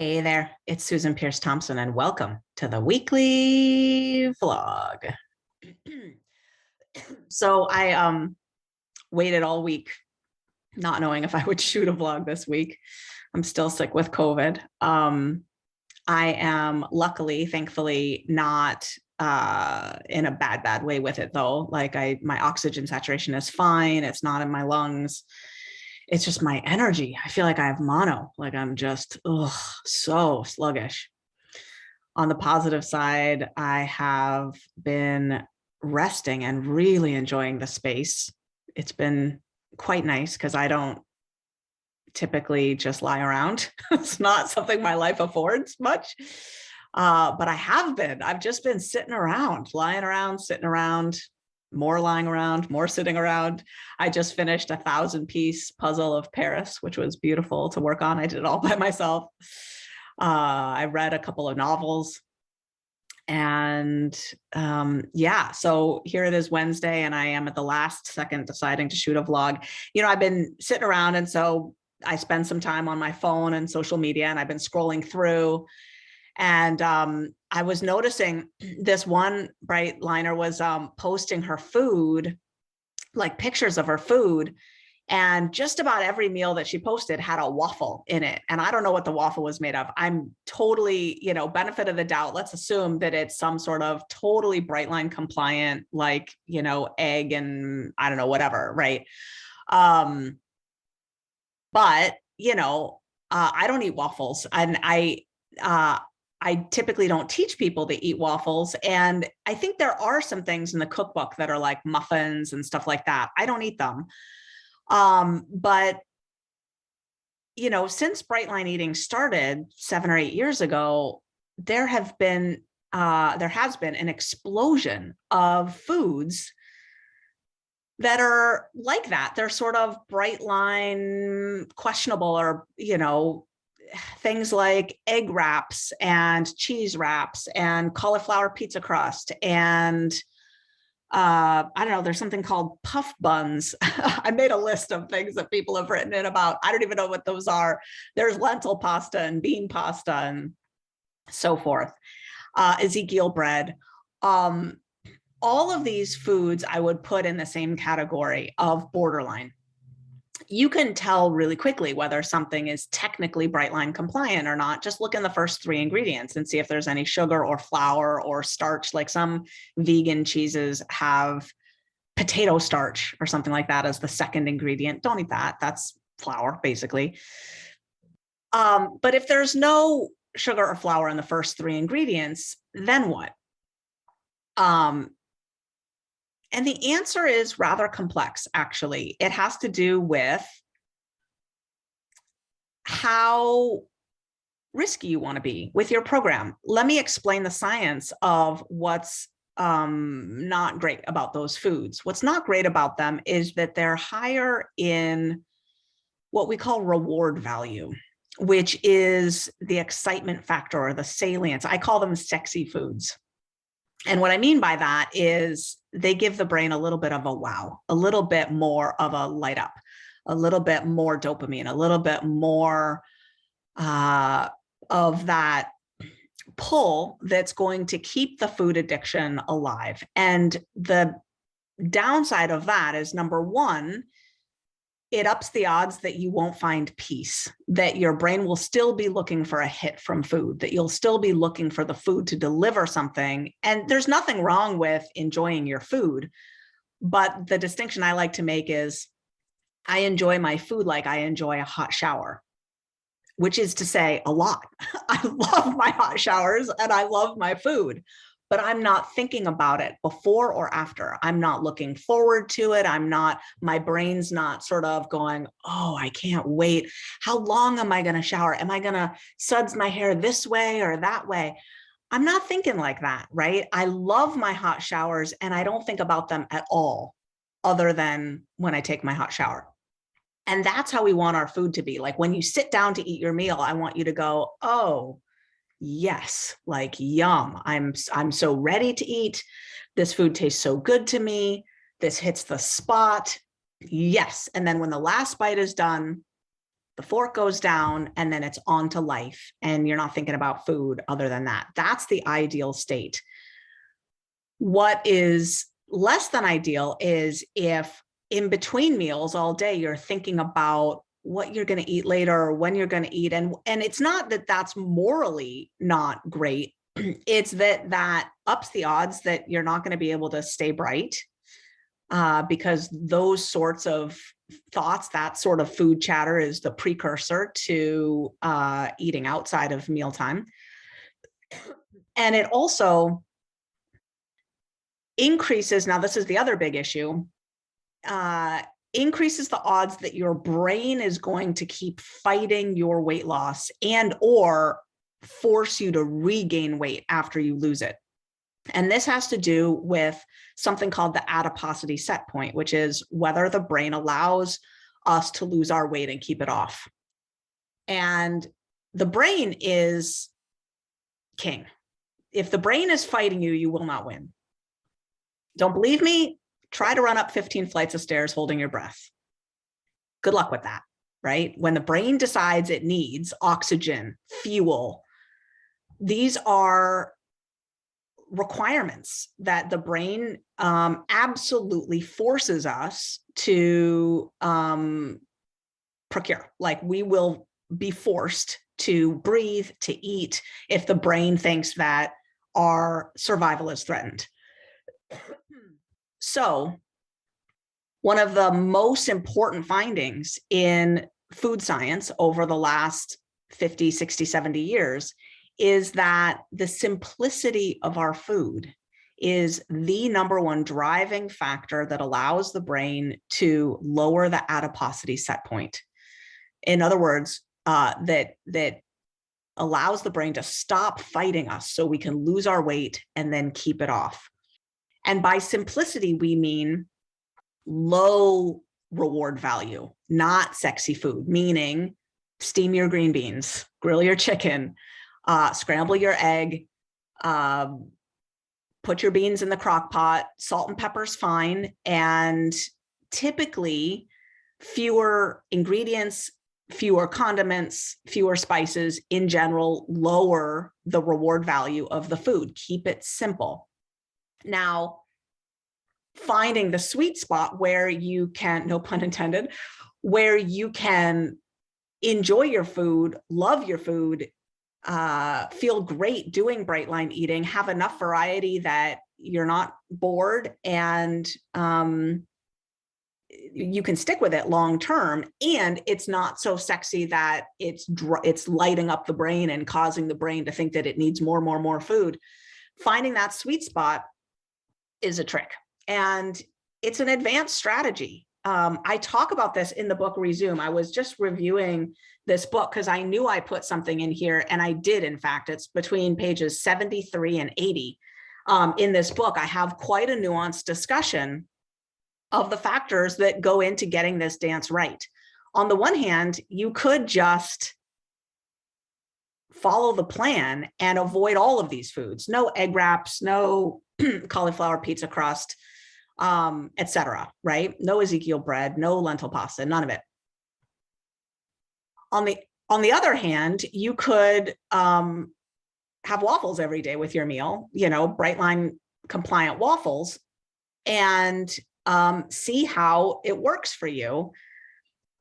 Hey there, it's Susan Pierce Thompson, and welcome to the weekly vlog. So I waited all week, not knowing if I would shoot a vlog this week. I'm still sick with COVID. I am luckily, thankfully, not in a bad way with it though. Like my oxygen saturation is fine. It's not in my lungs. It's just my energy. I feel like I have mono, like I'm just so sluggish. On the positive side, I have been resting and really enjoying the space. It's been quite nice because I don't typically just lie around. It's not something my life affords much. But I've just been sitting around, lying around, sitting around, more lying around, more sitting around. I just finished a 1,000-piece puzzle of Paris, which was beautiful to work on. I did it all by myself. I read a couple of novels. And yeah, so here it is Wednesday, and I am at the last second deciding to shoot a vlog. I've been sitting around, and so I spend some time on my phone and social media, and I've been scrolling through. And I was noticing this one bright liner was posting her food, like pictures of her food. And just about every meal that she posted had a waffle in it. And I don't know what the waffle was made of. I'm totally, benefit of the doubt. Let's assume that it's some sort of totally Brightline compliant, like, egg and I don't know, whatever. Right. But, I don't eat waffles, and I typically don't teach people to eat waffles. And I think there are some things in the cookbook that are like muffins and stuff like that. I don't eat them. But, since Brightline eating started 7 or 8 years ago, there has been an explosion of foods that are like that. They're sort of Brightline questionable, or, things like egg wraps and cheese wraps and cauliflower pizza crust and I don't know, there's something called puff buns. I made a list of things that people have written in about. I don't even know what those are. There's lentil pasta and bean pasta and so forth. Ezekiel bread. All of these foods I would put in the same category of borderline. You can tell really quickly whether something is technically Brightline compliant or not. Just look in the first 3 ingredients and see if there's any sugar or flour or starch. Like some vegan cheeses have potato starch or something like that as the second ingredient. Don't eat that. That's flour, basically. But if there's no sugar or flour in the first 3 ingredients, then what? And the answer is rather complex, actually. It has to do with how risky you want to be with your program. Let me explain the science of what's not great about those foods. What's not great about them is that they're higher in what we call reward value, which is the excitement factor or the salience. I call them sexy foods. And what I mean by that is they give the brain a little bit of a wow, a little bit more of a light up, a little bit more dopamine, a little bit more of that pull that's going to keep the food addiction alive. And the downside of that is, number one, it ups the odds that you won't find peace, that your brain will still be looking for a hit from food, that you'll still be looking for the food to deliver something. And there's nothing wrong with enjoying your food. But the distinction I like to make is I enjoy my food like I enjoy a hot shower, which is to say a lot. I love my hot showers and I love my food, but I'm not thinking about it before or after. I'm not looking forward to it. My brain's not sort of going, oh, I can't wait. How long am I going to shower? Am I going to suds my hair this way or that way? I'm not thinking like that, right? I love my hot showers and I don't think about them at all other than when I take my hot shower. And that's how we want our food to be. Like when you sit down to eat your meal, I want you to go, oh, yes, like yum. I'm so ready to eat. This food tastes so good to me. This hits the spot. Yes. And then when the last bite is done, the fork goes down, and then it's on to life, and you're not thinking about food other than that. That's the ideal state. What is less than ideal is if in between meals all day, you're thinking about what you're going to eat later or when you're going to eat. And it's not that that's morally not great. It's that ups the odds that you're not going to be able to stay bright, because those sorts of thoughts, that sort of food chatter, is the precursor to eating outside of mealtime. And it also increases, now this is the other big issue, increases the odds that your brain is going to keep fighting your weight loss and or force you to regain weight after you lose it. And this has to do with something called the adiposity set point, which is whether the brain allows us to lose our weight and keep it off. And the brain is king. If the brain is fighting you, you will not win. Don't believe me? Try to run up 15 flights of stairs holding your breath. Good luck with that, right? When the brain decides it needs oxygen, fuel, these are requirements that the brain absolutely forces us to procure. Like, we will be forced to breathe, to eat, if the brain thinks that our survival is threatened. So one of the most important findings in food science over the last 50, 60, 70 years is that the simplicity of our food is the number one driving factor that allows the brain to lower the adiposity set point. In other words, that allows the brain to stop fighting us so we can lose our weight and then keep it off. And by simplicity, we mean low reward value, not sexy food, meaning steam your green beans, grill your chicken, scramble your egg, put your beans in the crock pot, salt and pepper's fine. And typically fewer ingredients, fewer condiments, fewer spices in general lower the reward value of the food. Keep it simple. Now, finding the sweet spot where you can, no pun intended, where you can enjoy your food, love your food, feel great doing bright line eating, have enough variety that you're not bored, and you can stick with it long term, and it's not so sexy that it's lighting up the brain and causing the brain to think that it needs more food. Finding that sweet spot is a trick, and it's an advanced strategy. I talk about this in the book Resume. I was just reviewing this book because I knew I put something in here, and I did. In fact, it's between pages 73 and 80. In this book, I have quite a nuanced discussion of the factors that go into getting this dance right. On the one hand, you could just follow the plan and avoid all of these foods. No egg wraps, no cauliflower pizza crust, etc. Right? No Ezekiel bread, no lentil pasta, none of it. On the other hand, you could have waffles every day with your meal, Brightline compliant waffles, and see how it works for you.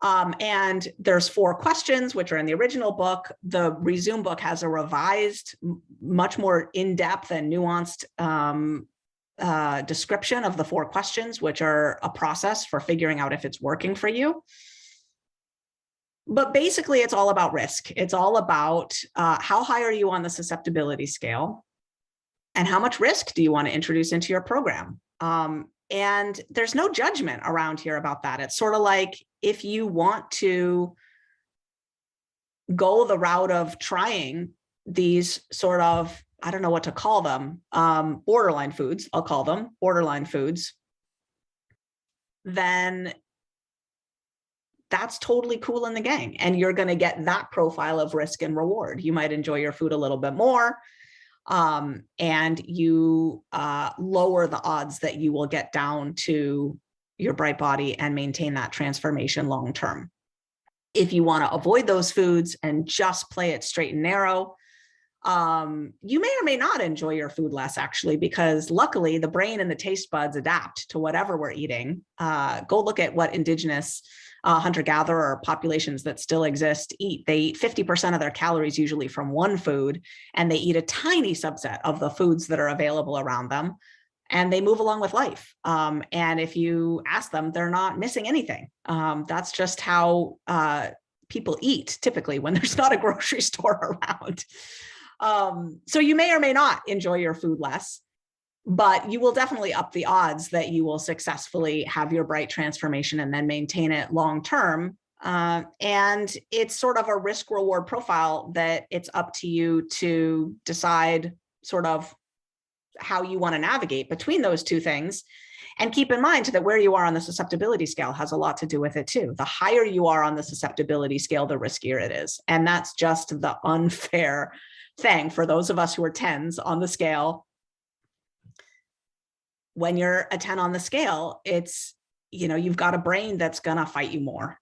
And there's 4 questions, which are in the original book. The Resume book has a revised, much more in-depth and nuanced description of the 4 questions, which are a process for figuring out if it's working for you. But basically, it's all about risk. It's all about how high are you on the susceptibility scale, and how much risk do you want to introduce into your program? And there's no judgment around here about that. It's sort of like, if you want to go the route of trying these sort of, I don't know what to call them, borderline foods, I'll call them borderline foods, then that's totally cool in the gang. And you're going to get that profile of risk and reward. You might enjoy your food a little bit more. And you lower the odds that you will get down to your bright body and maintain that transformation long term. If you want to avoid those foods and just play it straight and narrow, you may or may not enjoy your food less, actually, because luckily the brain and the taste buds adapt to whatever we're eating. Go look at what indigenous hunter-gatherer populations that still exist eat. They eat 50% of their calories usually from one food, and they eat a tiny subset of the foods that are available around them, and they move along with life. And if you ask them, they're not missing anything. That's just how people eat typically when there's not a grocery store around. So you may or may not enjoy your food less, but you will definitely up the odds that you will successfully have your bright transformation and then maintain it long term. And it's sort of a risk reward profile that it's up to you to decide sort of how you want to navigate between those two things. And keep in mind that where you are on the susceptibility scale has a lot to do with it too. The higher you are on the susceptibility scale, the riskier it is. And that's just the unfair thing for those of us who are 10s on the scale. When you're a 10 on the scale, it's, you've got a brain that's going to fight you more.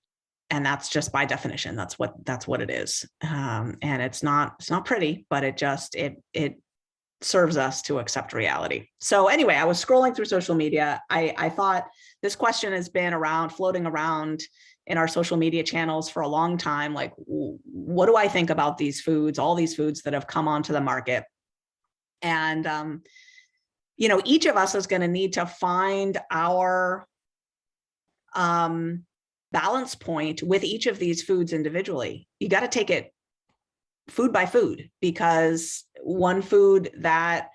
And that's just by definition, that's what it is. And it's not pretty, but it serves us to accept reality. So anyway, I was scrolling through social media. I thought this question has been floating around in our social media channels for a long time. Like, what do I think about these foods, all these foods that have come onto the market? And, each of us is going to need to find our balance point with each of these foods individually. You got to take it food by food, because one food that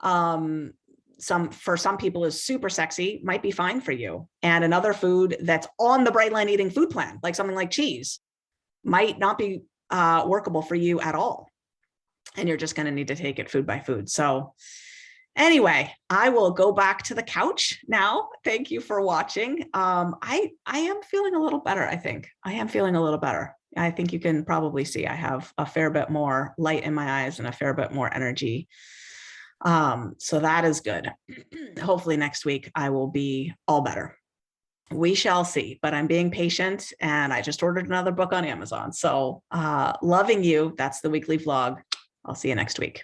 for some people is super sexy might be fine for you, and another food that's on the bright line eating food plan, like something like cheese, might not be workable for you at all, and you're just going to need to take it food by food. So anyway, I will go back to the couch now. Thank you for watching. I am feeling a little better. I think I am feeling a little better. I think you can probably see I have a fair bit more light in my eyes and a fair bit more energy. So that is good. Hopefully next week I will be all better. We shall see, but I'm being patient, and I just ordered another book on Amazon. So loving you. That's the weekly vlog. I'll see you next week.